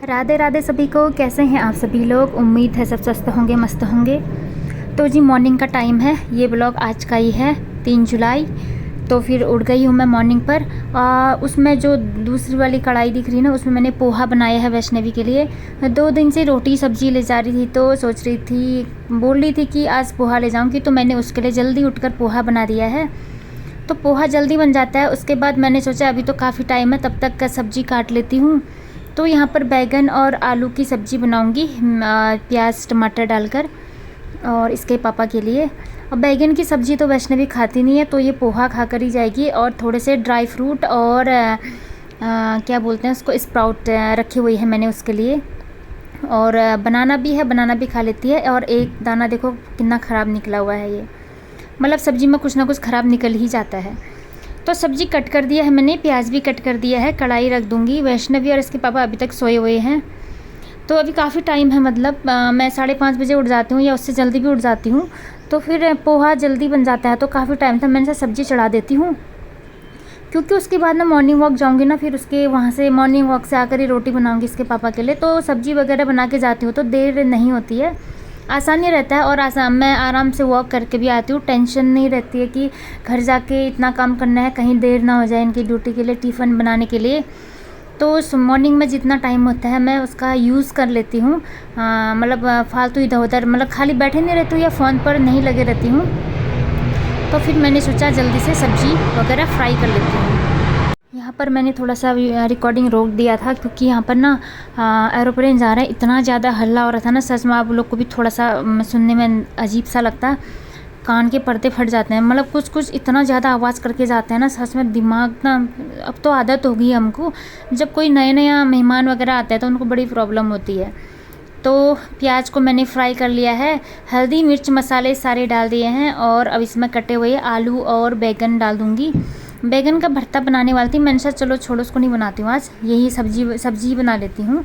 राधे राधे सभी को। कैसे हैं आप सभी लोग? उम्मीद है सब स्वस्थ होंगे, मस्त होंगे। तो जी मॉर्निंग का टाइम है, ये ब्लॉग आज का ही है 3 जुलाई। तो फिर उठ गई हूँ मैं मॉर्निंग पर। उसमें जो दूसरी वाली कढ़ाई दिख रही है ना, उसमें मैंने पोहा बनाया है वैष्णवी के लिए। 2 दिन से रोटी सब्जी ले जा रही थी, तो सोच रही थी, बोल रही थी कि आज पोहा ले जाऊँगी, तो मैंने उसके लिए जल्दी उठकर पोहा बना दिया है। तो पोहा जल्दी बन जाता है। उसके बाद मैंने सोचा अभी तो काफ़ी टाइम है, तब तक का सब्ज़ी काट लेती हूँ। तो यहाँ पर बैगन और आलू की सब्ज़ी बनाऊँगी प्याज टमाटर डालकर, और इसके पापा के लिए। और बैगन की सब्ज़ी तो वैष्णवी खाती नहीं है, तो ये पोहा खा कर ही जाएगी। और थोड़े से ड्राई फ्रूट और क्या बोलते हैं उसको, स्प्राउट रखी हुई है मैंने उसके लिए। और बनाना भी है, बनाना भी खा लेती है। और एक दाना देखो कितना ख़राब निकला हुआ है, ये मतलब सब्ज़ी में कुछ ना कुछ ख़राब निकल ही जाता है। तो सब्ज़ी कट कर दिया है मैंने, प्याज भी कट कर दिया है, कढ़ाई रख दूँगी। वैष्णवी और इसके पापा अभी तक सोए हुए हैं, तो अभी काफ़ी टाइम है। मतलब मैं 5:30 बजे उठ जाती हूँ, या उससे जल्दी भी उठ जाती हूँ, तो फिर पोहा जल्दी बन जाता है। तो काफ़ी टाइम था, मैंने सब्ज़ी चढ़ा देती हूँ, क्योंकि उसके बाद मैं मॉर्निंग वॉक जाऊँगी ना, फिर उसके वहाँ से मॉर्निंग वॉक से आकर ही रोटी बनाऊँगी इसके पापा के लिए। तो सब्ज़ी वगैरह बना के जाती हूँ तो देर नहीं होती है, आसानी रहता है। और मैं आराम से वॉक करके भी आती हूँ, टेंशन नहीं रहती है कि घर जाके इतना काम करना है, कहीं देर ना हो जाए इनकी ड्यूटी के लिए, टिफ़िन बनाने के लिए। तो मॉर्निंग में जितना टाइम होता है मैं उसका यूज़ कर लेती हूँ। मतलब फालतू इधर उधर मतलब खाली बैठे नहीं रहती हूँ, या फ़ोन पर नहीं लगे रहती हूँ। तो फिर मैंने सोचा जल्दी से सब्ज़ी वगैरह फ्राई कर लेती हूँ। यहाँ पर मैंने थोड़ा सा रिकॉर्डिंग रोक दिया था, क्योंकि यहाँ पर ना एरोप्लेन जा रहा है, इतना ज़्यादा हल्ला हो रहा था ना, सच में आप लोग को भी थोड़ा सा सुनने में अजीब सा लगता है, कान के पर्दे फट जाते हैं। मतलब कुछ कुछ इतना ज़्यादा आवाज़ करके जाते हैं ना, सच में दिमाग ना, अब तो आदत हो गई है हमको। जब कोई नया मेहमान वगैरह आता है तो उनको बड़ी प्रॉब्लम होती है। तो प्याज को मैंने फ्राई कर लिया है, हल्दी मिर्च मसाले सारे डाल दिए हैं, और अब इसमें कटे हुए आलू और बैगन डाल दूँगी। बैगन का भरता बनाने वाली थी, मैंने सोचा चलो छोड़ो, उसको नहीं बनाती हूँ आज, यही सब्जी बना लेती हूँ।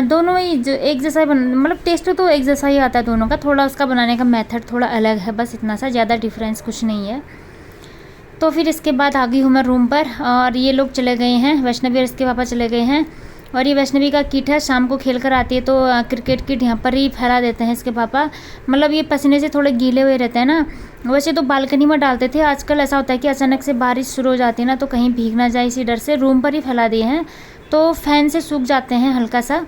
दोनों ही जो एक जैसा ही मतलब टेस्ट तो एक जैसा ही आता है दोनों का, थोड़ा उसका बनाने का मेथड थोड़ा अलग है, बस इतना सा, ज़्यादा डिफरेंस कुछ नहीं है। तो फिर इसके बाद आ गई हूँ मैं रूम पर, और ये लोग चले गए हैं, वैष्णवी और इसके पापा चले गए हैं। और ये वैष्णवी का किट है, शाम को खेल कर आती है तो क्रिकेट किट यहाँ पर ही फैला देते हैं इसके पापा। मतलब ये पसीने से थोड़े गीले हुए रहते हैं ना, वैसे तो बालकनी में डालते थे, आजकल ऐसा होता है कि अचानक से बारिश शुरू हो जाती है ना, तो कहीं भीग ना जाए इसी डर से रूम पर ही फैला दिए हैं। तो फ़ैन से सूख जाते हैं हल्का सा,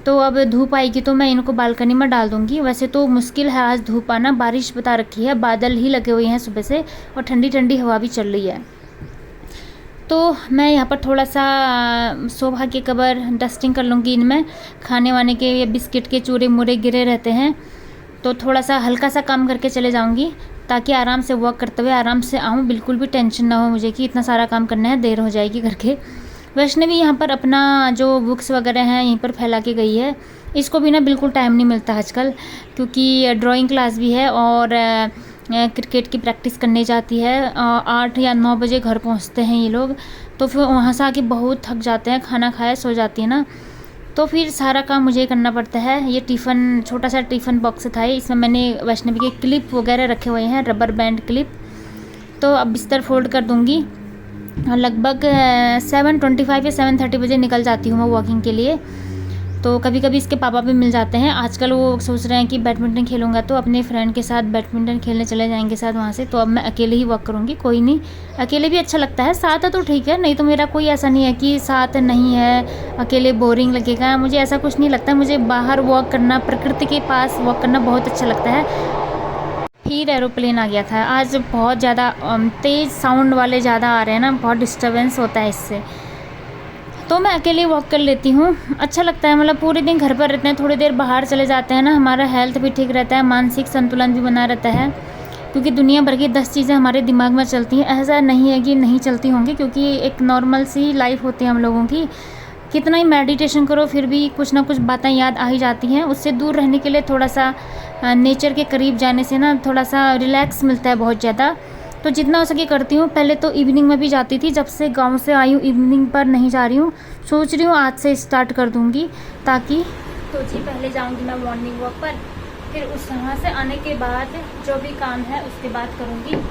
तो अब धूप आएगी तो मैं इनको बालकनी में डाल दूँगी। वैसे तो मुश्किल है आज धूप आना, बारिश बता रखी है, बादल ही लगे हुए हैं सुबह से, और ठंडी ठंडी हवा भी चल रही है। तो मैं यहाँ पर थोड़ा सा सोफा के कवर डस्टिंग कर लूँगी, इनमें खाने वाने के या बिस्किट के चूरे मूरे गिरे रहते हैं, तो थोड़ा सा हल्का सा काम करके चले जाऊँगी, ताकि आराम से वॉक करते हुए आराम से आऊँ, बिल्कुल भी टेंशन ना हो मुझे कि इतना सारा काम करना है, देर हो जाएगी घर के। वैष्णवी यहाँ पर अपना जो बुक्स वगैरह हैं यहीं पर फैला के गई है, इसको भी ना बिल्कुल टाइम नहीं मिलता आजकल, क्योंकि ड्राइंग क्लास भी है और क्रिकेट की प्रैक्टिस करने जाती है। 8 या 9 बजे घर पहुँचते हैं ये लोग, तो फिर वहाँ से आके बहुत थक जाते हैं, खाना खाया सो जाती है ना, तो फिर सारा काम मुझे करना पड़ता है। ये टिफ़िन, छोटा सा टिफ़िन बॉक्स था, इसमें मैंने वैष्णवी के क्लिप वगैरह रखे हुए हैं, रबर बैंड क्लिप। तो अब बिस्तर फोल्ड कर दूँगी, लगभग 7:25 या 7:30 बजे निकल जाती हूँ मैं वॉकिंग के लिए। तो कभी कभी इसके पापा भी मिल जाते हैं, आजकल वो सोच रहे हैं कि बैडमिंटन खेलूँगा तो अपने फ्रेंड के साथ बैडमिंटन खेलने चले जाएंगे साथ वहाँ से। तो अब मैं अकेले ही वॉक करूँगी, कोई नहीं, अकेले भी अच्छा लगता है, साथ है तो ठीक है, नहीं तो मेरा कोई ऐसा नहीं है कि साथ नहीं है अकेले बोरिंग लगेगा, मुझे ऐसा कुछ नहीं लगता। मुझे बाहर वॉक करना, प्रकृति के पास वॉक करना बहुत अच्छा लगता है। फिर एरोप्लेन आ गया था आज, बहुत ज़्यादा तेज़ साउंड वाले ज़्यादा आ रहे हैं ना, बहुत डिस्टर्बेंस होता है इससे, तो मैं अकेले वॉक कर लेती हूँ, अच्छा लगता है। मतलब पूरे दिन घर पर रहते हैं, थोड़ी देर बाहर चले जाते हैं ना, हमारा हेल्थ भी ठीक रहता है, मानसिक संतुलन भी बना रहता है, क्योंकि दुनिया भर की 10 चीज़ें हमारे दिमाग में चलती हैं, ऐसा नहीं है कि नहीं चलती होंगी, क्योंकि एक नॉर्मल सी लाइफ होती है हम लोगों की। कितना ही मेडिटेशन करो फिर भी कुछ ना कुछ बातें याद आ ही जाती हैं। उससे दूर रहने के लिए थोड़ा सा नेचर के करीब जाने से ना थोड़ा सा रिलैक्स मिलता है बहुत ज़्यादा, तो जितना हो सके करती हूँ। पहले तो इवनिंग में भी जाती थी, जब से गांव से आई हूँ इवनिंग पर नहीं जा रही हूँ, सोच रही हूँ आज से स्टार्ट कर दूँगी, ताकि तो जी पहले जाऊँगी मैं मॉर्निंग वॉक पर, फिर उस वहाँ से आने के बाद जो भी काम है उसके बाद करूँगी।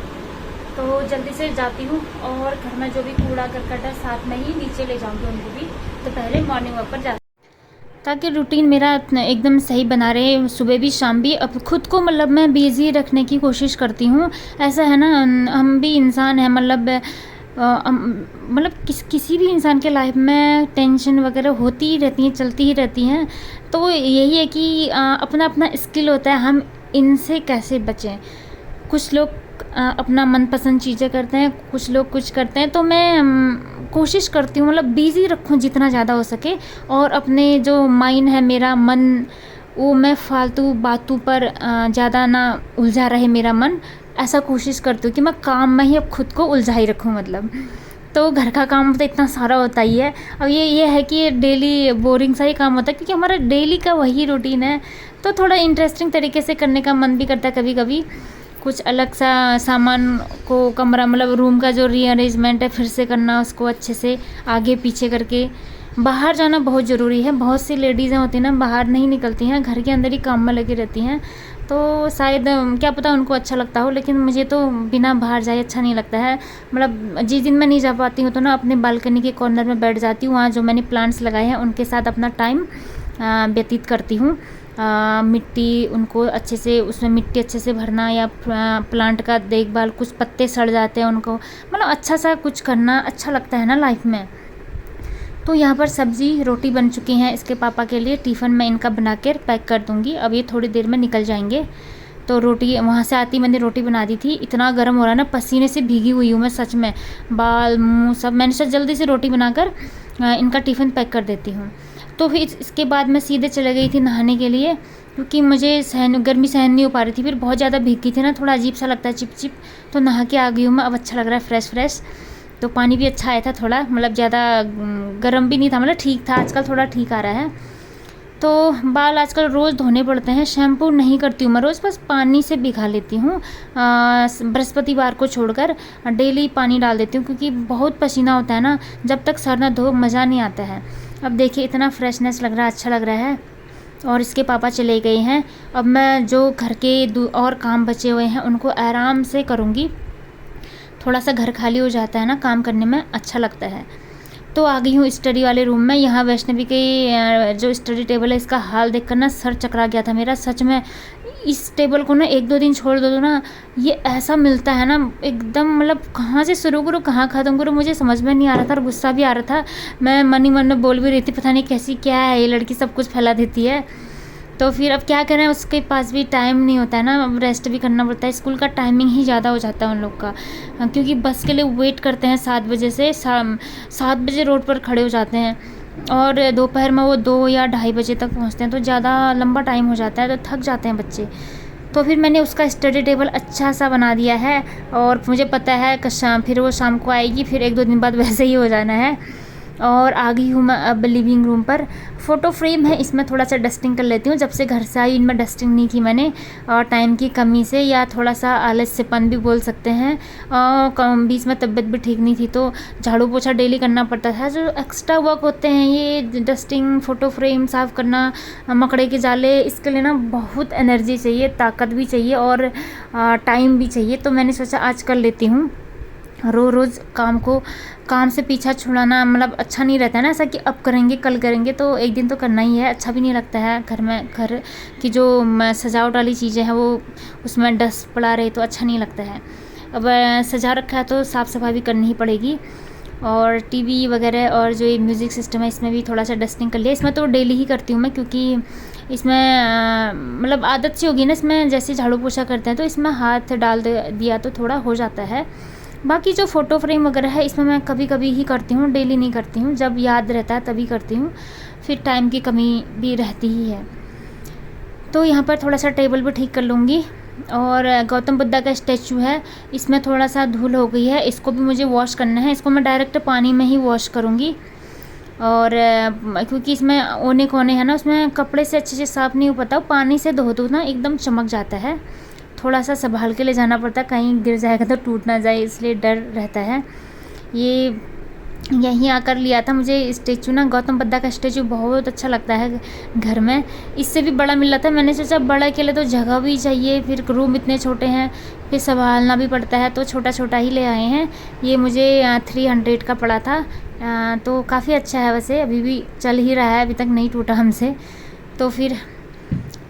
तो जल्दी से जाती हूँ, और घर में जो भी कूड़ा करकट है साथ में ही नीचे ले जाऊँगी उनको भी, तो पहले मॉर्निंग वॉक पर जाती ताकि रूटीन मेरा एकदम सही बना रहे, सुबह भी शाम भी। अब खुद को मतलब मैं बिज़ी रखने की कोशिश करती हूँ। ऐसा है ना, हम भी इंसान हैं, मतलब किसी भी इंसान के लाइफ में टेंशन वगैरह होती ही रहती हैं, चलती ही रहती हैं। तो यही है कि अपना अपना स्किल होता है, हम इनसे कैसे बचें। कुछ लोग अपना मनपसंद चीज़ें करते हैं, कुछ लोग कुछ करते हैं। तो मैं कोशिश करती हूँ मतलब बिज़ी रखूँ जितना ज़्यादा हो सके, और अपने जो माइंड है, मेरा मन, वो मैं फालतू बातों पर ज़्यादा ना उलझा रहे मेरा मन। ऐसा कोशिश करती हूँ कि मैं काम में ही अब खुद को उलझा ही रखूँ मतलब। तो घर का काम तो इतना सारा होता ही है। अब ये है कि डेली बोरिंग सा ही काम होता है, क्योंकि हमारा डेली का वही रूटीन है। तो थोड़ा इंटरेस्टिंग तरीके से करने का मन भी करता है कभी कभी। कुछ अलग सा सामान को, कमरा मतलब रूम का जो रीअरेंजमेंट है फिर से करना, उसको अच्छे से आगे पीछे करके। बाहर जाना बहुत ज़रूरी है। बहुत सी लेडीज़ें होती हैं ना, बाहर नहीं निकलती हैं, घर के अंदर ही काम में लगी रहती हैं। तो शायद क्या पता उनको अच्छा लगता हो, लेकिन मुझे तो बिना बाहर जाए अच्छा नहीं लगता है। मतलब जिस दिन मैं नहीं जा पाती हूँ तो ना अपने बालकनी के कॉर्नर में बैठ जाती हूँ। वहाँ जो मैंने प्लांट्स लगाए हैं उनके साथ अपना टाइम व्यतीत करती हूँ। मिट्टी उनको अच्छे से, उसमें मिट्टी अच्छे से भरना, या प्लांट का देखभाल, कुछ पत्ते सड़ जाते हैं उनको, मतलब अच्छा सा कुछ करना अच्छा लगता है ना लाइफ में। तो यहाँ पर सब्ज़ी रोटी बन चुकी हैं इसके पापा के लिए। टिफ़िन में इनका बना कर पैक कर दूँगी। अब ये थोड़ी देर में निकल जाएंगे। तो रोटी वहाँ से आती मैंने रोटी बना दी थी। इतना गर्म हो रहा है ना, पसीने से भीगी हुई हूँ मैं सच में, बाल मुँह सब। मैंने सोचा जल्दी से रोटी बनाकर इनका टिफ़िन पैक कर देती हूँ। तो फिर इसके बाद मैं सीधे चले गई थी नहाने के लिए, क्योंकि मुझे गर्मी सहन नहीं हो पा रही थी। फिर बहुत ज़्यादा भीगी थी ना, थोड़ा अजीब सा लगता है, चिप चिप। तो नहा के आ गई हूँ मैं, अब अच्छा लग रहा है, फ्रेश फ्रेश। तो पानी भी अच्छा आया था थोड़ा, मतलब ज़्यादा गर्म भी नहीं था, मतलब ठीक था। आजकल थोड़ा ठीक आ रहा है। तो बाल आजकल रोज़ धोने पड़ते हैं। शैम्पू नहीं करती हूँ मैं रोज़, बस पानी से भिगा लेती हूँ। बृहस्पतिवार को छोड़कर डेली पानी डाल देती हूँ, क्योंकि बहुत पसीना होता है ना, जब तक सर ना धो मज़ा नहीं आता है। अब देखिए इतना फ्रेशनेस लग रहा है, अच्छा लग रहा है। और इसके पापा चले गए हैं। अब मैं जो घर के और काम बचे हुए हैं उनको आराम से करूँगी। थोड़ा सा घर खाली हो जाता है ना, काम करने में अच्छा लगता है। तो आ गई हूँ स्टडी वाले रूम में। यहाँ वैष्णवी के जो स्टडी टेबल है, इसका हाल देखकर ना सर चकरा गया था मेरा सच में। इस टेबल को ना 1-2 दिन छोड़ दो तो ना, ये ऐसा मिलता है ना एकदम, मतलब कहाँ से शुरू करूँ कहाँ ख़त्म करूँ मुझे समझ में नहीं आ रहा था, और गुस्सा भी आ रहा था। मैं मन ही मन में बोल भी रही थी, पता नहीं कैसी क्या है ये लड़की, सब कुछ फैला देती है। तो फिर अब क्या करें, उसके पास भी टाइम नहीं होता है ना, अब रेस्ट भी करना पड़ता है। स्कूल का टाइमिंग ही ज़्यादा हो जाता है उन लोग का, क्योंकि बस के लिए वेट करते हैं 7 बजे से। 7 बजे रोड पर खड़े हो जाते हैं, और दोपहर में वो 2 या 2:30 बजे तक पहुंचते हैं। तो ज़्यादा लंबा टाइम हो जाता है, तो थक जाते हैं बच्चे। तो फिर मैंने उसका स्टडी टेबल अच्छा सा बना दिया है, और मुझे पता है कि फिर वो शाम को आएगी, फिर 1-2 दिन बाद वैसे ही हो जाना है। और आ गई हूँ मैं अब लिविंग रूम पर। फ़ोटो फ्रेम है, इसमें थोड़ा सा डस्टिंग कर लेती हूँ। जब से घर से आई इनमें डस्टिंग नहीं की मैंने, और टाइम की कमी से, या थोड़ा सा आलस्यपन भी बोल सकते हैं। बीच में तबीयत भी ठीक नहीं थी, तो झाड़ू पोछा डेली करना पड़ता था। जो एक्स्ट्रा वर्क होते हैं ये डस्टिंग, फ़ोटो फ्रेम साफ़ करना, मकड़े के जाले, इसके लिए ना बहुत एनर्जी चाहिए, ताकत भी चाहिए, और टाइम भी चाहिए। तो मैंने सोचा आज कर लेती हूँ। रोज़ काम से पीछा छुड़ाना मतलब अच्छा नहीं रहता है ना, ऐसा कि अब करेंगे कल करेंगे, तो एक दिन तो करना ही है। अच्छा भी नहीं लगता है घर की जो सजावट वाली चीज़ें हैं वो, उसमें डस्ट पड़ा रहे तो अच्छा नहीं लगता है। अब सजा रखा है तो साफ़ सफाई भी करनी ही पड़ेगी। और टीवी वगैरह और जो ये म्यूज़िक सिस्टम है इसमें भी थोड़ा सा डस्टिंग कर लिया। इसमें तो डेली ही करती हूँ मैं, क्योंकि इसमें मतलब आदत सी होगी ना, इसमें जैसे झाड़ू पोछा करते हैं तो इसमें हाथ डाल दिया तो थोड़ा हो जाता है। बाकी जो फ़ोटो फ्रेम वगैरह है इसमें मैं कभी कभी ही करती हूँ, डेली नहीं करती हूँ। जब याद रहता है तभी करती हूँ, फिर टाइम की कमी भी रहती ही है। तो यहाँ पर थोड़ा सा टेबल भी ठीक कर लूँगी। और गौतम बुद्धा का स्टैचू है, इसमें थोड़ा सा धूल हो गई है, इसको भी मुझे वॉश करना है। इसको मैं डायरेक्ट पानी में ही वॉश करूँगी। और क्योंकि इसमें ओने कोने हैं ना, उसमें कपड़े से अच्छे से साफ़ नहीं हो पाता, पानी से धो दो ना एकदम चमक जाता है। थोड़ा सा संभाल के ले जाना पड़ता है, कहीं गिर जाएगा तो टूट ना जाए, इसलिए डर रहता है। ये यहीं आकर लिया था। मुझे स्टेचू ना, गौतम बुद्धा का स्टेचू बहुत अच्छा लगता है घर में। इससे भी बड़ा मिल रहा था, मैंने सोचा बड़ा के लिए तो जगह भी चाहिए, फिर रूम इतने छोटे हैं, फिर संभालना भी पड़ता है, तो छोटा छोटा ही ले आए हैं। ये मुझे 300 का पड़ा था। तो काफ़ी अच्छा है वैसे, अभी भी चल ही रहा है, अभी तक नहीं टूटा हमसे। तो फिर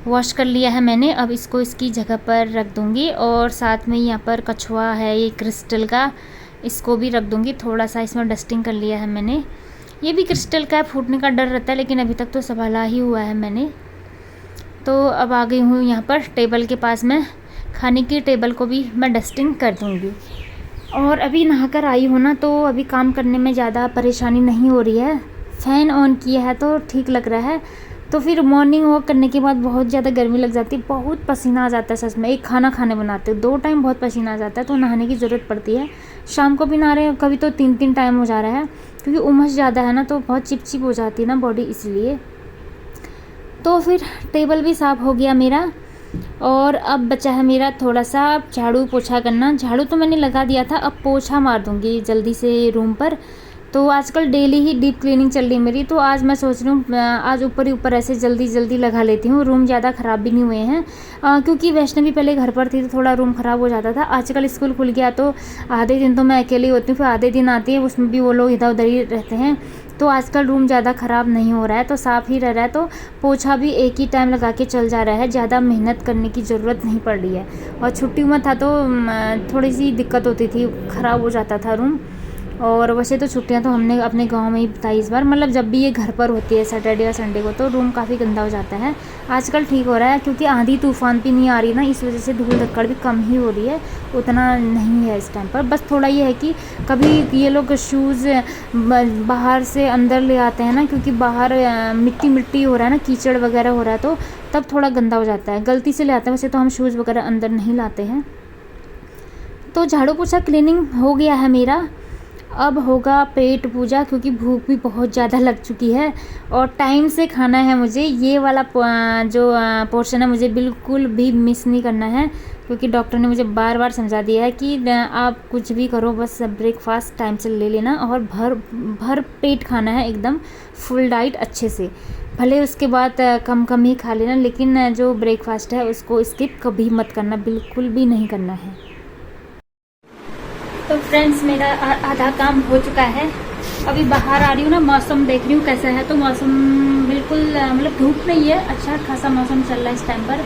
वॉश कर लिया है मैंने, अब इसको इसकी जगह पर रख दूँगी। और साथ में यहाँ पर कछुआ है ये क्रिस्टल का, इसको भी रख दूँगी। थोड़ा सा इसमें डस्टिंग कर लिया है मैंने। ये भी क्रिस्टल का है, फूटने का डर रहता है, लेकिन अभी तक तो संभाला ही हुआ है मैंने। तो अब आ गई हूँ यहाँ पर टेबल के पास में, खाने की टेबल को भी मैं डस्टिंग कर दूँगी। और अभी नहाकर आई हूँ ना, तो अभी काम करने में ज़्यादा परेशानी नहीं हो रही है। फ़ैन ऑन किया है तो ठीक लग रहा है। तो फिर मॉर्निंग वॉक करने के बाद बहुत ज़्यादा गर्मी लग जाती है, बहुत पसीना आ जाता है सच में। एक खाना खाने बनाते 2 टाइम बहुत पसीना आ जाता है, तो नहाने की ज़रूरत पड़ती है। शाम को भी नहा रहे हैं, कभी तो 3-3 टाइम हो जा रहा है, क्योंकि उमस ज़्यादा है ना, तो बहुत चिपचिप हो जाती है ना बॉडी, इसलिए। तो फिर टेबल भी साफ़ हो गया मेरा। और अब बचा है मेरा थोड़ा सा झाड़ू पोछा करना। झाड़ू तो मैंने लगा दिया था, अब पोछा मार दूँगी जल्दी से रूम पर। तो आजकल डेली ही डीप क्लीनिंग चल रही है मेरी, तो आज मैं सोच रही हूँ आज ऊपर ही ऊपर ऐसे जल्दी जल्दी लगा लेती हूँ। रूम ज़्यादा ख़राब भी नहीं हुए हैं, क्योंकि वैष्णवी पहले घर पर थी तो थोड़ा रूम ख़राब हो जाता था। आजकल स्कूल खुल गया तो आधे दिन तो मैं अकेली होती हूँ, फिर आधे दिन आती है, उसमें भी वो लोग इधर उधर ही रहते हैं। तो आजकल रूम ज़्यादा ख़राब नहीं हो रहा है, तो साफ़ ही रह रहा है। तो पोछा भी एक ही टाइम लगा के चल जा रहा है, ज़्यादा मेहनत करने की ज़रूरत नहीं पड़ रही है। और छुट्टी में था तो थोड़ी सी दिक्कत होती थी, ख़राब हो जाता था रूम। और वैसे तो छुट्टियां तो हमने अपने गांव में ही बिताई इस बार, मतलब जब भी ये घर पर होती है सैटरडे और संडे को, तो रूम काफ़ी गंदा हो जाता है। आजकल ठीक हो रहा है, क्योंकि आंधी तूफान भी नहीं आ रही ना, इस वजह से धूल धक्कड़ भी कम ही हो रही है, उतना नहीं है इस टाइम पर। बस थोड़ा ये है कि कभी ये लोग शूज़ बाहर से अंदर ले आते हैं ना, क्योंकि बाहर मिट्टी मिट्टी हो रहा है ना, कीचड़ वगैरह हो रहा है, तो तब थोड़ा गंदा हो जाता है, गलती से ले आते हैं। वैसे तो हम शूज़ वगैरह अंदर नहीं लाते हैं। तो झाड़ू पोछा क्लीनिंग हो गया है मेरा। अब होगा पेट पूजा, क्योंकि भूख भी बहुत ज़्यादा लग चुकी है और टाइम से खाना है मुझे। ये वाला जो पोर्शन है मुझे बिल्कुल भी मिस नहीं करना है, क्योंकि डॉक्टर ने मुझे बार बार समझा दिया है कि आप कुछ भी करो, बस ब्रेकफास्ट टाइम से ले लेना और भर पेट खाना है, एकदम फुल डाइट अच्छे से। भले उसके बाद कम कम ही खा लेना, लेकिन जो ब्रेकफास्ट है उसको स्किप कभी मत करना, बिल्कुल भी नहीं करना है। तो फ्रेंड्स, मेरा आधा काम हो चुका है। अभी बाहर आ रही हूँ ना, मौसम देख रही हूँ कैसा है। तो मौसम बिल्कुल मतलब धूप नहीं है, अच्छा खासा मौसम चल रहा है इस टाइम पर,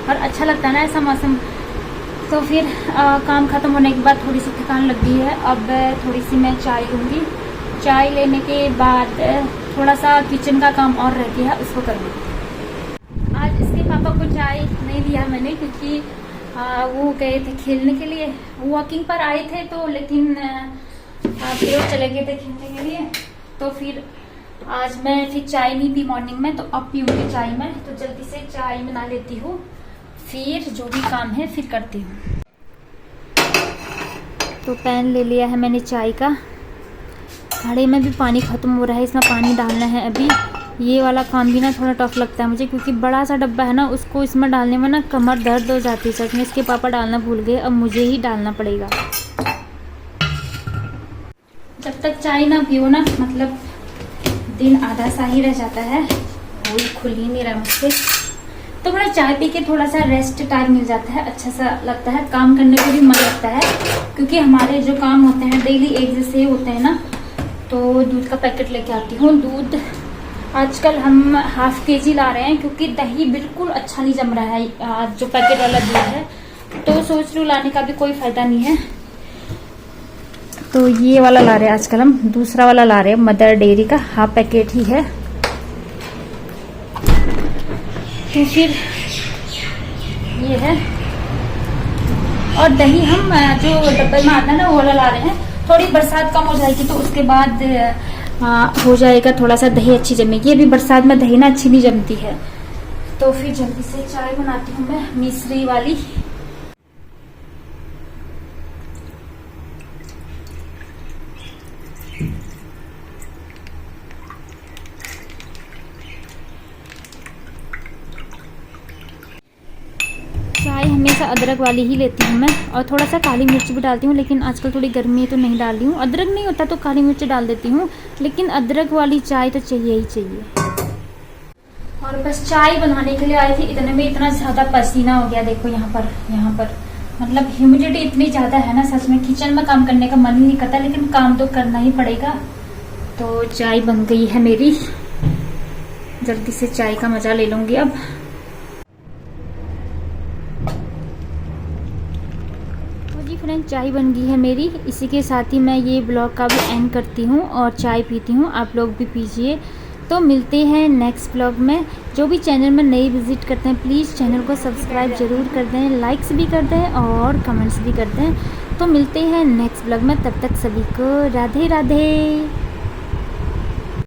और अच्छा लगता है ना ऐसा मौसम। तो फिर काम ख़त्म होने के बाद थोड़ी सी थकान लग गई है। अब थोड़ी सी मैं चाय लूँगी, चाय लेने के बाद थोड़ा सा किचन का काम और रह गया है, उसको करूँगी। आज इसके पापा को चाय नहीं दिया मैंने, क्योंकि वो गए थे खेलने के लिए, वॉकिंग पर आए थे, तो लेकिन फिर वो चले गए थे खेलने के लिए। तो फिर आज मैं फिर चाय नहीं पी मॉर्निंग में, तो अब पीऊँगी चाय में। तो जल्दी से चाय बना लेती हूँ, फिर जो भी काम है फिर करती हूँ। तो पैन ले लिया है मैंने चाय का। घड़े में भी पानी ख़त्म हो रहा है, इसमें पानी डालना है अभी। ये वाला काम भी ना थोड़ा टफ लगता है मुझे, क्योंकि बड़ा सा डब्बा है ना, उसको इसमें डालने में ना कमर दर्द हो जाती है सच में। इसके पापा डालना भूल गए, अब मुझे ही डालना पड़ेगा। जब तक चाय ना पियो ना, मतलब दिन आधा सा ही रह जाता है, वो खुल ही नहीं रहा मुझसे। तो थोड़ा चाय पी के थोड़ा सा रेस्ट टाइम मिल जाता है, अच्छा सा लगता है, काम करने को भी मन लगता है। क्योंकि हमारे जो काम होते हैं डेली एक जैसे होते हैं ना। तो दूध का पैकेट लेके आती हूँ। दूध आजकल हम ½ kg ला रहे हैं, क्योंकि दही बिल्कुल अच्छा नहीं जम रहा है, जो पैकेट वाला दूध है। तो सोच रही हूँ लाने का भी कोई फायदा नहीं है, तो ये वाला ला रहे हैं आजकल हम, दूसरा वाला ला रहे हैं, मदर डेयरी का ½ पैकेट ही है। तो फिर ये है, और दही हम जो डब्बे में आता है ना वो वाला ला रहे हैं। थोड़ी बरसात कम हो जाएगी तो उसके बाद हो जाएगा, थोड़ा सा दही अच्छी जमेगी। अभी बरसात में दही ना अच्छी नहीं जमती है। तो फिर जल्दी से चाय बनाती हूँ मैं मिश्री वाली। चाय चाय हमेशा अदरक वाली ही लेती हूँ मैं, और थोड़ा सा काली मिर्च भी डालती हूँ, लेकिन आजकल थोड़ी गर्मी है तो नहीं डाल रही हूँ। अदरक नहीं होता तो काली मिर्च डाल देती हूँ, लेकिन अदरक वाली चाय तो चाहिए ही चाहिए। और बस चाय बनाने के लिए आई थी, इतने में इतना ज़्यादा पसीना हो गया। देखो यहाँ पर मतलब ह्यूमिडिटी इतनी ज़्यादा है ना, सच में किचन में काम करने का मन ही नहीं करता, लेकिन काम तो करना ही पड़ेगा। तो चाय बन गई है मेरी, जल्दी से चाय का मज़ा ले लूँगी अब। जी फ्रेंड, चाय बन गई है मेरी। इसी के साथ ही मैं ये ब्लॉग का भी एंड करती हूँ और चाय पीती हूँ। आप लोग भी पीजिए। तो मिलते हैं नेक्स्ट ब्लॉग में। जो भी चैनल में नई विजिट करते हैं प्लीज़ चैनल को सब्सक्राइब ज़रूर कर दें, लाइक्स भी कर दें और कमेंट्स भी कर दें। तो मिलते हैं नेक्स्ट ब्लॉग में, तब तक सभी को राधे राधे।